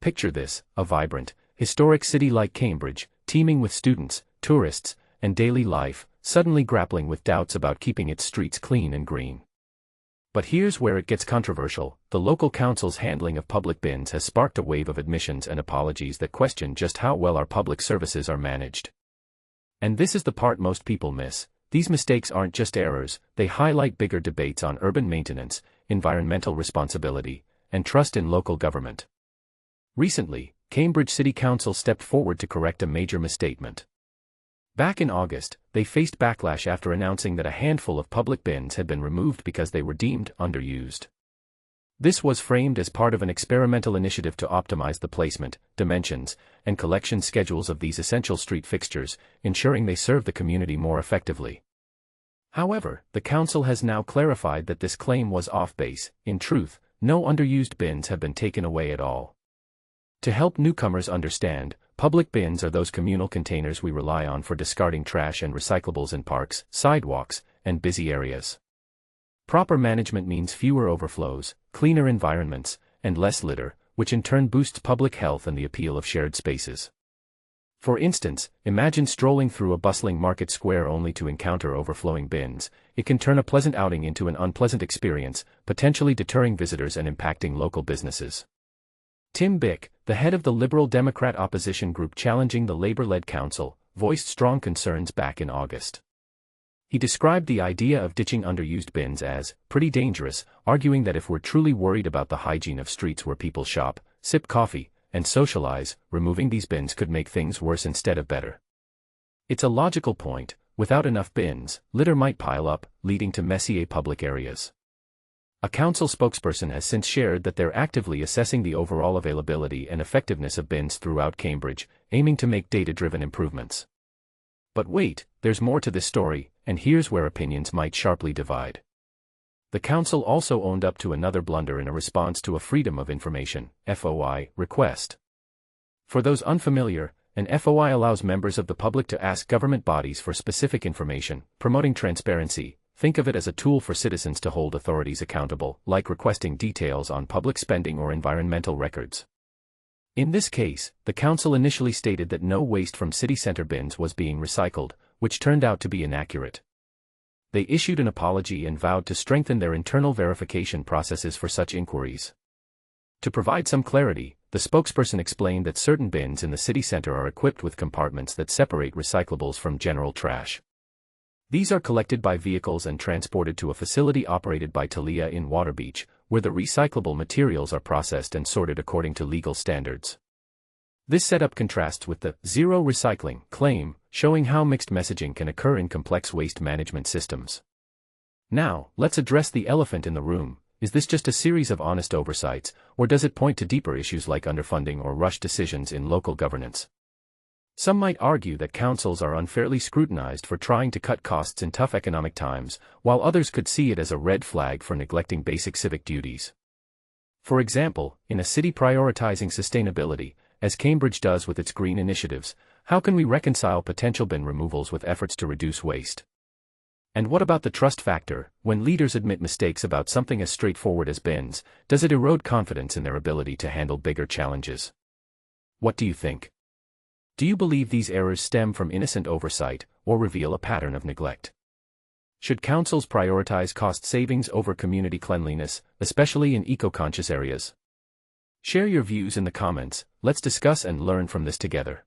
Picture this: a vibrant, historic city like Cambridge, teeming with students, tourists, and daily life, suddenly grappling with doubts about keeping its streets clean and green. But here's where it gets controversial: the local council's handling of public bins has sparked a wave of admissions and apologies that question just how well our public services are managed. And this is the part most people miss: these mistakes aren't just errors, they highlight bigger debates on urban maintenance, environmental responsibility, and trust in local government. Recently, Cambridge City Council stepped forward to correct a major misstatement. Back in August, they faced backlash after announcing that a handful of public bins had been removed because they were deemed underused. This was framed as part of an experimental initiative to optimize the placement, dimensions, and collection schedules of these essential street fixtures, ensuring they serve the community more effectively. However, the council has now clarified that this claim was off base. In truth, no underused bins have been taken away at all. To help newcomers understand, public bins are those communal containers we rely on for discarding trash and recyclables in parks, sidewalks, and busy areas. Proper management means fewer overflows, cleaner environments, and less litter, which in turn boosts public health and the appeal of shared spaces. For instance, imagine strolling through a bustling market square only to encounter overflowing bins. It can turn a pleasant outing into an unpleasant experience, potentially deterring visitors and impacting local businesses. Tim Bick, the head of the Liberal Democrat opposition group challenging the Labour-led council, voiced strong concerns back in August. He described the idea of ditching underused bins as pretty dangerous, arguing that if we're truly worried about the hygiene of streets where people shop, sip coffee, and socialize, removing these bins could make things worse instead of better. It's a logical point: without enough bins, litter might pile up, leading to messy public areas. A council spokesperson has since shared that they're actively assessing the overall availability and effectiveness of bins throughout Cambridge, aiming to make data-driven improvements. But wait, there's more to this story, and here's where opinions might sharply divide. The council also owned up to another blunder in a response to a Freedom of Information (FOI) request. For those unfamiliar, an FOI allows members of the public to ask government bodies for specific information, promoting transparency. Think of it as a tool for citizens to hold authorities accountable, like requesting details on public spending or environmental records. In this case, the council initially stated that no waste from city center bins was being recycled, which turned out to be inaccurate. They issued an apology and vowed to strengthen their internal verification processes for such inquiries. To provide some clarity, the spokesperson explained that certain bins in the city center are equipped with compartments that separate recyclables from general trash. These are collected by vehicles and transported to a facility operated by Talia in Waterbeach, where the recyclable materials are processed and sorted according to legal standards. This setup contrasts with the zero recycling claim, showing how mixed messaging can occur in complex waste management systems. Now, let's address the elephant in the room. Is this just a series of honest oversights, or does it point to deeper issues like underfunding or rushed decisions in local governance? Some might argue that councils are unfairly scrutinized for trying to cut costs in tough economic times, while others could see it as a red flag for neglecting basic civic duties. For example, in a city prioritizing sustainability, as Cambridge does with its green initiatives, how can we reconcile potential bin removals with efforts to reduce waste? And what about the trust factor? When leaders admit mistakes about something as straightforward as bins, does it erode confidence in their ability to handle bigger challenges? What do you think? Do you believe these errors stem from innocent oversight, or reveal a pattern of neglect? Should councils prioritize cost savings over community cleanliness, especially in eco-conscious areas? Share your views in the comments. Let's discuss and learn from this together.